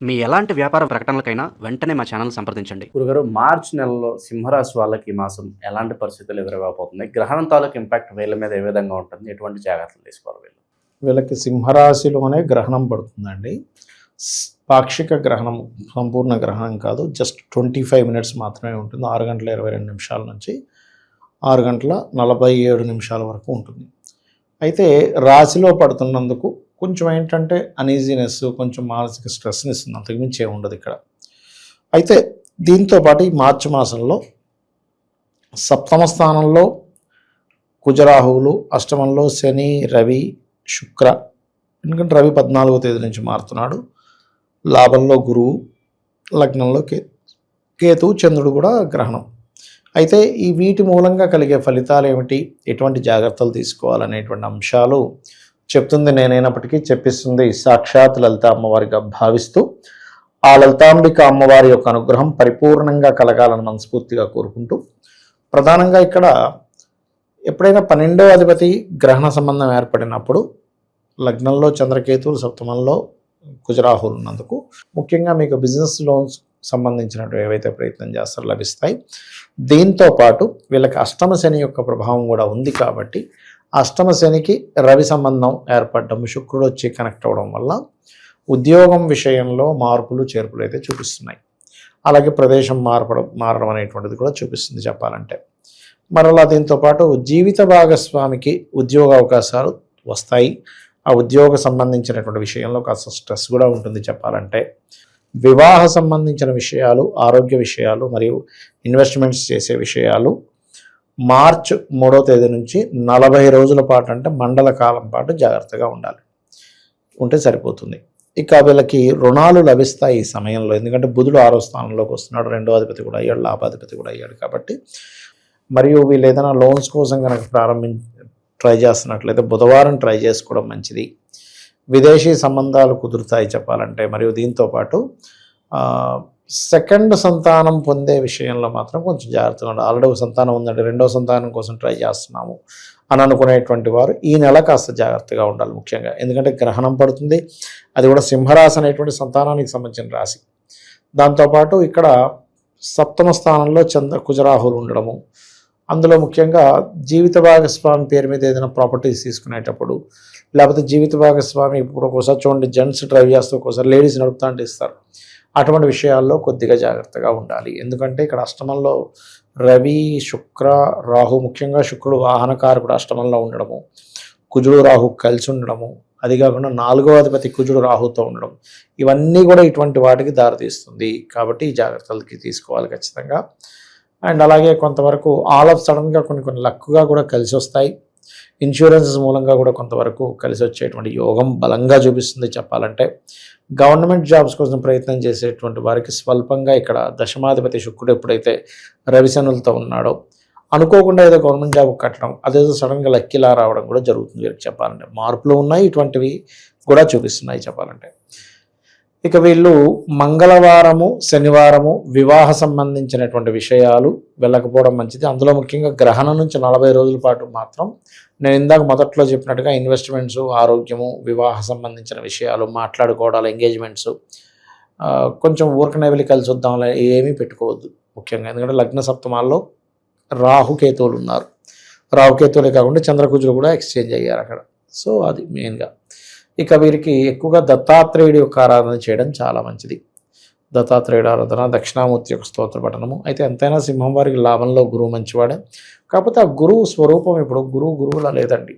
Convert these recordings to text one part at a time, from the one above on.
మీ ఎలాంటి వ్యాపార ప్రకటనలకైనా వెంటనే మా ఛానల్ సంప్రదించండి. గురుగారు, మార్చి నెలలో సింహరాశి వాళ్ళకి ఈ మాసం ఎలాంటి పరిస్థితులు ఎదురవబోతున్నాయి? గ్రహణం తాలూకు ఇంపాక్ట్ వీళ్ళ మీద ఏ విధంగా ఉంటుంది? ఎటువంటి జాగ్రత్తలు తీసుకోవాలి వీళ్ళు? వీళ్ళకి సింహరాశిలోనే గ్రహణం పడుతుందండి. పాక్షిక గ్రహణం, సంపూర్ణ గ్రహణం కాదు, జస్ట్ 25 మినిట్స్ మాత్రమే ఉంటుంది. 6 గంటల 22 నిమిషాల నుంచి 6 గంటల 47 నిమిషాల వరకు ఉంటుంది. అయితే రాశిలో పడుతున్నందుకు కొంచెం ఏంటంటే అనీజీనెస్, కొంచెం మానసిక స్ట్రెస్ని ఇస్తుంది, అంతకుమించి ఏమి ఉండదు ఇక్కడ. అయితే దీంతోపాటు ఈ మార్చి మాసంలో సప్తమ స్థానంలో కుజరాహువులు, అష్టమంలో శని, రవి, శుక్ర, ఎందుకంటే రవి 14వ తేదీ నుంచి మారుతున్నాడు, లాభంలో గురువు, లగ్నంలో కేతువు, చంద్రుడు కూడా గ్రహణం. అయితే ఈ వీటి మూలంగా కలిగే ఫలితాలు ఏమిటి, ఎటువంటి జాగ్రత్తలు తీసుకోవాలనేటువంటి అంశాలు చెప్తుంది నేనైనప్పటికీ చెప్పిస్తుంది సాక్షాత్ లలిత అమ్మవారిగా భావిస్తూ, ఆ లలితాంబిక అమ్మవారి యొక్క అనుగ్రహం పరిపూర్ణంగా కలగాలని మనస్ఫూర్తిగా కోరుకుంటూ, ప్రధానంగా ఇక్కడ ఎప్పుడైనా 12వ అధిపతి గ్రహణ సంబంధం ఏర్పడినప్పుడు లగ్నంలో చంద్రకేతువులు, సప్తమంలో కుజరాహులు ఉన్నందుకు ముఖ్యంగా మీకు బిజినెస్ లోన్స్ సంబంధించినట్టు ఏవైతే ప్రయత్నం చేస్తారో లభిస్తాయి. దీంతో పాటు వీళ్ళకి అష్టమ శని యొక్క ప్రభావం కూడా ఉంది కాబట్టి అష్టమ శనికి రవి సంబంధం ఏర్పడడం, శుక్రుడు వచ్చి కనెక్ట్ అవ్వడం వల్ల ఉద్యోగం విషయంలో మార్పులు చేర్పులు అయితే చూపిస్తున్నాయి. అలాగే ప్రదేశం మారడం అనేటువంటిది కూడా చూపిస్తుంది చెప్పాలంటే. మరలా దీంతోపాటు జీవిత భాగస్వామికి ఉద్యోగ అవకాశాలు వస్తాయి. ఆ ఉద్యోగ సంబంధించినటువంటి విషయంలో కాస్త స్ట్రెస్ కూడా ఉంటుంది చెప్పాలంటే. వివాహ సంబంధించిన విషయాలు, ఆరోగ్య విషయాలు మరియు ఇన్వెస్ట్మెంట్స్ చేసే విషయాలు మార్చి 3వ తేదీ నుంచి 40 రోజుల పాటు, అంటే మండల కాలం పాటు జాగ్రత్తగా ఉంటే సరిపోతుంది. ఇక వీళ్ళకి రుణాలు లభిస్తాయి ఈ సమయంలో, ఎందుకంటే బుధుడు 6వ స్థానంలోకి వస్తున్నాడు, 2వ అధిపతి కూడా అయ్యాడు, లాభాధిపతి కూడా అయ్యాడు కాబట్టి. మరియు వీళ్ళు ఏదైనా లోన్స్ కోసం కనుక ట్రై చేస్తున్నట్లయితే బుధవారం ట్రై చేసుకోవడం మంచిది. విదేశీ సంబంధాలు కుదురుతాయి చెప్పాలంటే. మరియు దీంతోపాటు సెకండ్ సంతానం పొందే విషయంలో మాత్రం కొంచెం జాగ్రత్తగా ఉండాలి. ఆల్రెడీ ఒక సంతానం ఉందంటే 2వ సంతానం కోసం ట్రై చేస్తున్నాము అని అనుకునేటువంటి వారు ఈ నెల కాస్త జాగ్రత్తగా ఉండాలి ముఖ్యంగా. ఎందుకంటే గ్రహణం పడుతుంది, అది కూడా సింహరాశి అనేటువంటి సంతానానికి సంబంధించిన రాశి. దాంతోపాటు ఇక్కడ సప్తమ స్థానంలో కుజరాహులు ఉండడము, అందులో ముఖ్యంగా జీవిత భాగస్వామి పేరు మీద ఏదైనా ప్రాపర్టీస్ తీసుకునేటప్పుడు, లేకపోతే జీవిత భాగస్వామి ఇప్పుడు ఒక్కోసారి చూడండి జెంట్స్ డ్రైవ్ చేస్తూ ఒక్కోసారి లేడీస్ నడుపుతా అంటే ఇస్తారు. అటువంటి విషయాల్లో కొద్దిగా జాగ్రత్తగా ఉండాలి. ఎందుకంటే ఇక్కడ అష్టమంలో రవి, శుక్ర, రాహు, ముఖ్యంగా శుక్రుడు వాహనకారకుడు అష్టమంలో ఉండడము, కుజుడు రాహు కలిసి ఉండడము, అది కాకుండా 4వ అధిపతి కుజుడు రాహుతో ఉండడం, ఇవన్నీ కూడా ఇటువంటి వాటికి దారితీస్తుంది. కాబట్టి ఈ జాగ్రత్తలకి తీసుకోవాలి ఖచ్చితంగా. అండ్ అలాగే కొంతవరకు ఆల్ ఆఫ్ సడన్గా కొన్ని లక్కుగా కూడా కలిసి వస్తాయి. ఇన్సూరెన్సెస్ మూలంగా కూడా కొంతవరకు కలిసి వచ్చేటువంటి యోగం బలంగా చూపిస్తుంది చెప్పాలంటే. గవర్నమెంట్ జాబ్స్ కోసం ప్రయత్నం చేసేటువంటి వారికి స్వల్పంగా ఇక్కడ దశమాధిపతి శుక్రుడు ఎప్పుడైతే రవిశనులతో ఉన్నాడో అనుకోకుండా ఏదో గవర్నమెంట్ జాబ్ కట్టడం, అదేదో సడన్గా లక్కీలా రావడం కూడా జరుగుతుంది వీరికి చెప్పాలంటే. మార్పులు ఉన్నాయి, ఇటువంటివి కూడా చూపిస్తున్నాయి చెప్పాలంటే. ఇక వీళ్ళు మంగళవారము, శనివారము వివాహ సంబంధించినటువంటి విషయాలు వెళ్ళకపోవడం మంచిది. అందులో ముఖ్యంగా గ్రహణం నుంచి 40 రోజుల పాటు మాత్రం నేను ఇందాక మొదట్లో చెప్పినట్టుగా ఇన్వెస్ట్మెంట్స్, ఆరోగ్యము, వివాహ సంబంధించిన విషయాలు, మాట్లాడుకోవడాలు, ఎంగేజ్మెంట్స్, కొంచెం ఊరకనే వెళ్ళి కలిసి వద్దాం ఏమీ పెట్టుకోవద్దు ముఖ్యంగా. ఎందుకంటే లగ్న సప్తమాల్లో రాహుకేతువులు ఉన్నారు. రాహుకేతువులే కాకుండా చంద్రకుజులు కూడా ఎక్స్చేంజ్ అయ్యారు అక్కడ. సో అది మెయిన్గా. ఇక వీరికి ఎక్కువగా దత్తాత్రేయుడి యొక్క ఆరాధన చేయడం చాలా మంచిది. దత్తాత్రేయుడు ఆరాధన, దక్షిణామూర్తి యొక్క స్తోత్ర పఠనము. అయితే ఎంతైనా సింహం వారికి లాభంలో గురువు మంచివాడే. కాకపోతే ఆ గురువు స్వరూపం ఇప్పుడు గురువులా లేదండి.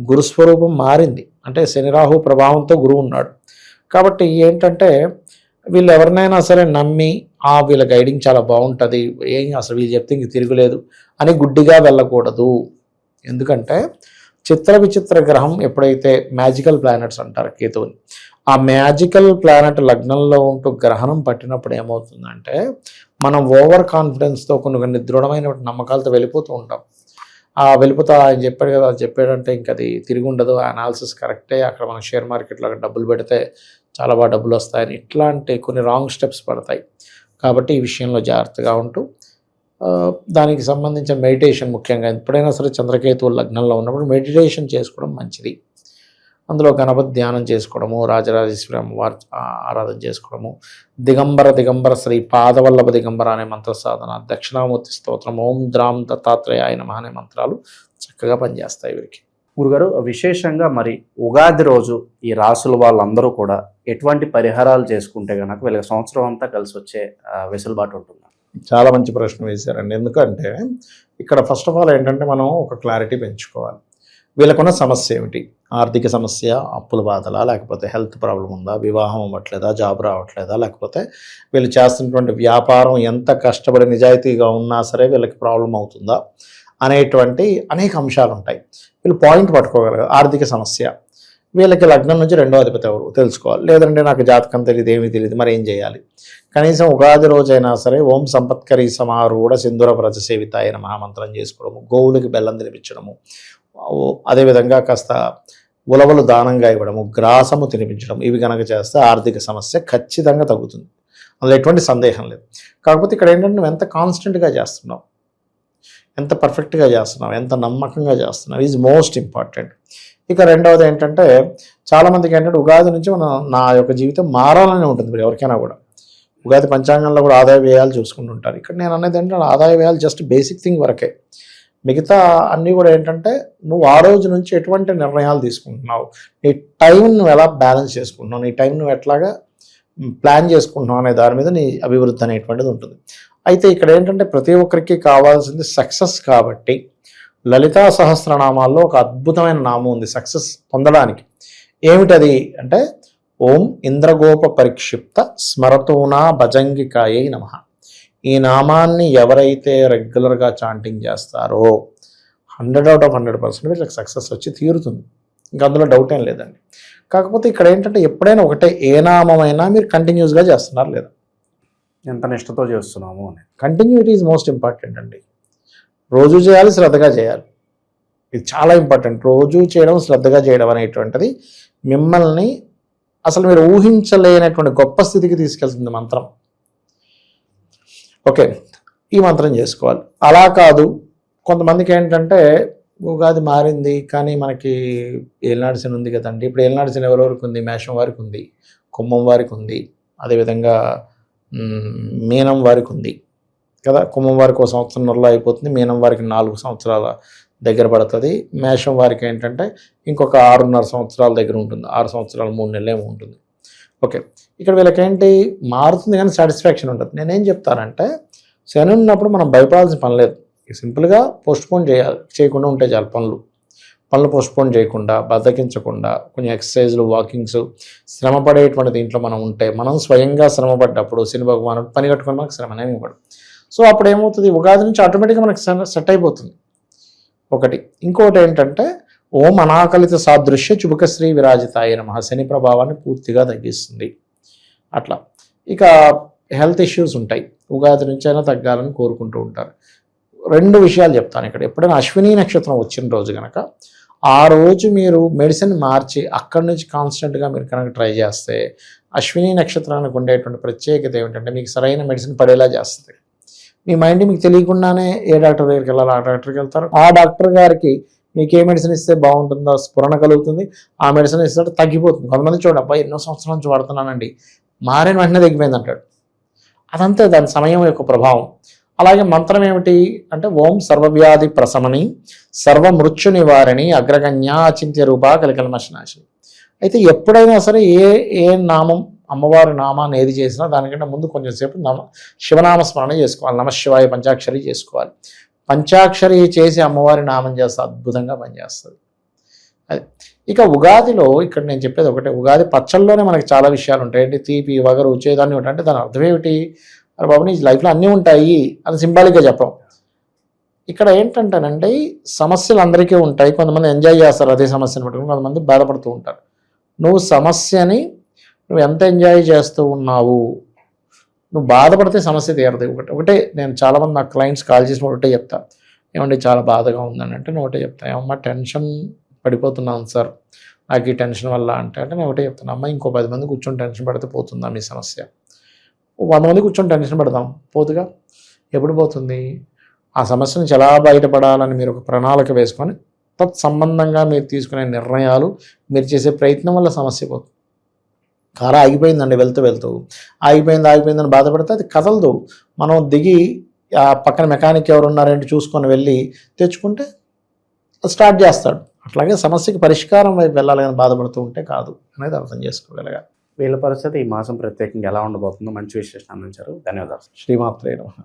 గురు స్వరూపం మారింది. అంటే శని రాహు ప్రభావంతో గురువు ఉన్నాడు కాబట్టి ఏంటంటే వీళ్ళు ఎవరినైనా సరే నమ్మి వీళ్ళ గైడింగ్ చాలా బాగుంటుంది, ఏం అసలు వీళ్ళు చెప్తే ఇంక తిరుగులేదు అని గుడ్డిగా వెళ్ళకూడదు. ఎందుకంటే చిత్ర విచిత్ర గ్రహం ఎప్పుడైతే మ్యాజికల్ ప్లానెట్స్ అంటారు కేతువుని, ఆ మ్యాజికల్ ప్లానెట్ లగ్నంలో ఉంటూ గ్రహణం పట్టినప్పుడు ఏమవుతుందంటే మనం ఓవర్ కాన్ఫిడెన్స్తో కొన్ని దృఢమైన నమ్మకాలతో వెళ్ళిపోతూ ఉంటాం. వెళ్ళిపోతా ఆయన చెప్పాడు కదా, అది చెప్పాడంటే ఇంక అది తిరిగి ఉండదు, అనాలిసిస్ కరెక్టే, అక్కడ మనం షేర్ మార్కెట్లో డబ్బులు పెడితే చాలా బాగా డబ్బులు వస్తాయని ఇట్లాంటి కొన్ని రాంగ్ స్టెప్స్ పడతాయి. కాబట్టి ఈ విషయంలో జాగ్రత్తగా ఉంటూ దానికి సంబంధించిన మెడిటేషన్ ముఖ్యంగా ఎప్పుడైనా సరే చంద్రకేతువు లగ్నంలో ఉన్నప్పుడు మెడిటేషన్ చేసుకోవడం మంచిది. అందులో గణపతి ధ్యానం చేసుకోవడము, రాజరాజేశ్వరి అమ్మవారి ఆరాధన చేసుకోవడము, దిగంబర శ్రీ పాదవల్లభ దిగంబర అనే మంత్ర సాధన, దక్షిణామూర్తి స్తోత్రం, ఓం ద్రాం దత్తాత్రేయాయ నమః అనే మంత్రాలు చక్కగా పనిచేస్తాయి వీరికి. గురుగారు, విశేషంగా మరి ఉగాది రోజు ఈ రాసుల వాళ్ళందరూ కూడా ఎటువంటి పరిహారాలు చేసుకుంటే కనుక వీళ్ళకి సంవత్సరం అంతా కలిసి వచ్చే వెసులుబాటు ఉంటుంది? చాలా మంచి ప్రశ్న వేశారండి. ఎందుకంటే ఇక్కడ ఫస్ట్ ఆఫ్ ఆల్ ఏంటంటే మనం ఒక క్లారిటీ పెంచుకోవాలి. వీళ్ళకున్న సమస్య ఏమిటి? ఆర్థిక సమస్య, అప్పుల బాధలా, లేకపోతే హెల్త్ ప్రాబ్లం ఉందా, వివాహం అవ్వట్లేదా, జాబ్ రావట్లేదా, లేకపోతే వీళ్ళు చేస్తున్నటువంటి వ్యాపారం ఎంత కష్టపడి నిజాయితీగా ఉన్నా సరే వీళ్ళకి ప్రాబ్లం అవుతుందా అనేటువంటి అనేక అంశాలు ఉంటాయి. వీళ్ళు పాయింట్ పట్టుకోగలరు. ఆర్థిక సమస్య, వీళ్ళకి లగ్నం నుంచి 2వ అధిపతి ఎవరు తెలుసుకోవాలి. లేదంటే నాకు జాతకం తెలియదు, ఏమీ తెలియదు, మరి ఏం చేయాలి? కనీసం ఉగాది రోజైనా సరే ఓం సంపత్కరీ సమారూఢ సింధుర వ్రజ సేవితాయ నమః మంత్రం చేసుకోవడము, గోవులకి బెల్లం తినిపించడము, అదేవిధంగా కాస్త ఉలవలు దానంగా ఇవ్వడము, గ్రాసము తినిపించడం, ఇవి కనుక చేస్తే ఆర్థిక సమస్య ఖచ్చితంగా తగ్గుతుంది. అందులో ఎటువంటి సందేహం లేదు. కాకపోతే ఇక్కడ ఏంటంటే నువ్వు ఎంత కాన్స్టెంట్గా చేస్తున్నావు, ఎంత పర్ఫెక్ట్గా చేస్తున్నావు, ఎంత నమ్మకంగా చేస్తున్నావు ఈజ్ మోస్ట్ ఇంపార్టెంట్. ఇక రెండవది ఏంటంటే చాలామందికి ఏంటంటే ఉగాది నుంచి నా యొక్క జీవితం మారాలని ఉంటుంది. మీరు ఎవరికైనా కూడా ఉగాది పంచాంగంలో కూడా ఆదాయ వ్యయాలు చూసుకుంటుంటారు. ఇక్కడ నేను అనేది ఏంటంటే ఆదాయ వ్యయాలు జస్ట్ బేసిక్ థింగ్ వరకే. మిగతా అన్నీ కూడా ఏంటంటే నువ్వు ఆ రోజు నుంచి ఎటువంటి నిర్ణయాలు తీసుకుంటున్నావు, నీ టైం నువ్వు ఎలా బ్యాలెన్స్ చేసుకుంటున్నావు, నీ టైం నువ్వు ఎట్లాగా ప్లాన్ చేసుకుంటున్నావు అనే దాని మీద నీ అభివృద్ధి అనేటువంటిది ఉంటుంది. అయితే ఇక్కడ ఏంటంటే ప్రతి ఒక్కరికి కావాల్సింది సక్సెస్. కాబట్టి లలితా సహస్రనామాల్లో ఒక అద్భుతమైన నామం ఉంది సక్సెస్ పొందడానికి. ఏమిటది అంటే ఓం ఇంద్రగోప పరిక్షిప్త స్మరతూనా భజంగికాయై నమః. ఈ నామాన్ని ఎవరైతే రెగ్యులర్గా చాంటింగ్ చేస్తారో 100/100% వీళ్ళకి సక్సెస్ వచ్చి తీరుతుంది. ఇంకా అందులో డౌట్ ఏం లేదండి. కాకపోతే ఇక్కడ ఏంటంటే ఎప్పుడైనా ఒకటే ఏ నామమైనా మీరు కంటిన్యూస్గా చేస్తున్నారు లేదా, ఎంత నిష్టతో చేస్తున్నాము అని. కంటిన్యూటీ ఈజ్ మోస్ట్ ఇంపార్టెంట్ అండి. రోజు చేయాలి, శ్రద్ధగా చేయాలి. ఇది చాలా ఇంపార్టెంట్. రోజు చేయడం, శ్రద్ధగా చేయడం అనేటువంటిది మిమ్మల్ని అసలు మీరు ఊహించలేనటువంటి గొప్ప స్థితికి తీసుకెళ్తుంది మంత్రం. ఓకే, ఈ మంత్రం చేసుకోవాలి. అలా కాదు, కొంతమందికి ఏంటంటే ఉగాది మారింది కానీ మనకి ఏలినాటి శని ఉంది కదండి. ఇప్పుడు ఏలినాటి శని ఎవరెవరికి ఉంది? మేషం వారికి ఉంది, కుంభం వారికి ఉంది, అదేవిధంగా మీనం వారికి ఉంది కదా. కుంభం వారికి 1 సంవత్సరంలో అయిపోతుంది, మీనం వారికి 4 సంవత్సరాల దగ్గర పడుతుంది, మేషం వారికి ఏంటంటే ఇంకొక 6.5 సంవత్సరాల దగ్గర ఉంటుంది, 6 సంవత్సరాలు 3 నెలలు ఏమో ఉంటుంది. ఓకే, ఇక్కడ వీళ్ళకేంటి మారుతుంది కానీ సాటిస్ఫాక్షన్ ఉంటుంది. నేనేం చెప్తానంటే శని ఉన్నప్పుడు మనం భయపడాల్సిన పని లేదు. సింపుల్గా పోస్ట్పోన్ చేయకుండా ఉంటే చాలు. పనులు పోస్ట్పోన్ చేయకుండా, బద్దకించకుండా, కొంచెం ఎక్సర్సైజ్లు, వాకింగ్స్, శ్రమ పడేటువంటి దీంట్లో మనం ఉంటే, మనం స్వయంగా శ్రమ పడ్డప్పుడు శని భగవానుడు పని కట్టుకొని మనకు శ్రమ అనేవి ఇవ్వడు. సో అప్పుడు ఏమవుతుంది, ఉగాది నుంచి ఆటోమేటిక్గా మనకు సెట్ అయిపోతుంది ఒకటి. ఇంకొకటి ఏంటంటే ఓం అనాకలిత సాదృశ్య చుబుకశ్రీ విరాజితాయ నమః శని ప్రభావాన్ని పూర్తిగా తగ్గిస్తుంది. అట్లా ఇక హెల్త్ ఇష్యూస్ ఉంటాయి, ఉగాది నుంచి అయినా తగ్గాలని కోరుకుంటూ ఉంటారు. 2 విషయాలు చెప్తాను ఇక్కడ. ఎప్పుడైనా అశ్విని నక్షత్రం వచ్చిన రోజు కనుక ఆ రోజు మీరు మెడిసిన్ మార్చి అక్కడి నుంచి కాన్స్టెంట్గా మీరు కనుక ట్రై చేస్తే అశ్విని నక్షత్రానికి ఉండేటువంటి ప్రత్యేకత ఏమిటంటే మీకు సరైన మెడిసిన్ పడేలా చేస్తుంది. మీ మైండ్ మీకు తెలియకుండానే ఏ డాక్టర్ దగ్గరికి వెళ్ళాలి ఆ డాక్టర్కి వెళ్తారు. ఆ డాక్టర్ గారికి మీకు ఏ మెడిసిన్ ఇస్తే బాగుంటుందో స్ఫురణ కలుగుతుంది. ఆ మెడిసిన్ ఇస్తే తగ్గిపోతుంది. కొంతమంది చూడండి, అబ్బాయి ఎన్నో సంవత్సరాల నుంచి వాడుతున్నానండి, మారిన వెంటనే తగ్గిపోయింది అంటాడు. అదంతే, దాని సమయం యొక్క ప్రభావం. అలాగే మంత్రం ఏమిటి అంటే ఓం సర్వవ్యాధి ప్రశమని సర్వమృత్యు నివారణి అగ్రగణ్యా అచింత్య రూపా కలికల్మశనాశిని. అయితే ఎప్పుడైనా సరే ఏ నామం, అమ్మవారి నామాన్ని ఏది చేసినా దానికంటే ముందు కొంచెం సేపు శివనామ స్మరణ చేసుకోవాలి. నమశివాయ పంచాక్షరి చేసుకోవాలి. పంచాక్షరి చేసి అమ్మవారి నామం చేస్తే అద్భుతంగా పనిచేస్తుంది. అది ఇక ఉగాదిలో ఇక్కడ నేను చెప్పేది ఒకటే, ఉగాది పచ్చళ్ళలోనే మనకి చాలా విషయాలు ఉంటాయి. ఏంటి తీపి, వగరు, చేదాన్ని ఉంటాయి. అంటే దాని అర్థం ఏమిటి? అరే బాబు, నీ లైఫ్లో అన్నీ ఉంటాయి అని సింబాలిక్గా చెప్పం. ఇక్కడ ఏంటంటేనండి సమస్యలు అందరికీ ఉంటాయి. కొంతమంది ఎంజాయ్ చేస్తారు అదే సమస్యను పట్టుకుని, కొంతమంది బాధపడుతూ ఉంటారు. నువ్వు సమస్యని నువ్వు ఎంత ఎంజాయ్ చేస్తూ ఉన్నావు, నువ్వు బాధపడితే సమస్య తీరదు. ఒకటే నేను చాలామంది నాకు క్లయింట్స్ కాల్ చేసి ఒకటే చెప్తా, ఏమంటే చాలా బాధగా ఉందని అంటే నేను ఒకటే చెప్తాను, ఏమమ్మా టెన్షన్ పడిపోతున్నాను సార్ నాకు ఈ టెన్షన్ వల్ల అంటే నేను ఒకటే చెప్తాను, అమ్మ ఇంకో 10 మంది కూర్చొని టెన్షన్ పడితే పోతుందా మీ సమస్య? 100 మంది కూర్చొని టెన్షన్ పడదాం, పోతుగా. ఎప్పుడు పోతుంది? ఆ సమస్య నుంచి ఎలా బయటపడాలని మీరు ఒక ప్రణాళిక వేసుకొని తత్సంబంధంగా మీరు తీసుకునే నిర్ణయాలు, మీరు చేసే ప్రయత్నం వల్ల సమస్య పోతుంది. కారు ఆగిపోయిందండి, వెళ్తూ ఆగిపోయిందని బాధపడితే అది కదలదు. మనం దిగి ఆ పక్కన మెకానిక్ ఎవరు ఉన్నారంటే చూసుకొని వెళ్ళి తెచ్చుకుంటే స్టార్ట్ చేస్తాడు. అట్లాగే సమస్యకి పరిష్కారం వైపు వెళ్ళాలి కానీ బాధపడుతూ ఉంటే కాదు అనేది అర్థం చేసుకోగలగాలి. వీళ్ళ పరిస్థితి ఈ మాసం ప్రత్యేకంగా ఎలా ఉండబోతుందో మంచి విశ్లేషణ అందించారు. ధన్యవాదాలు. శ్రీమాత్రే నమః.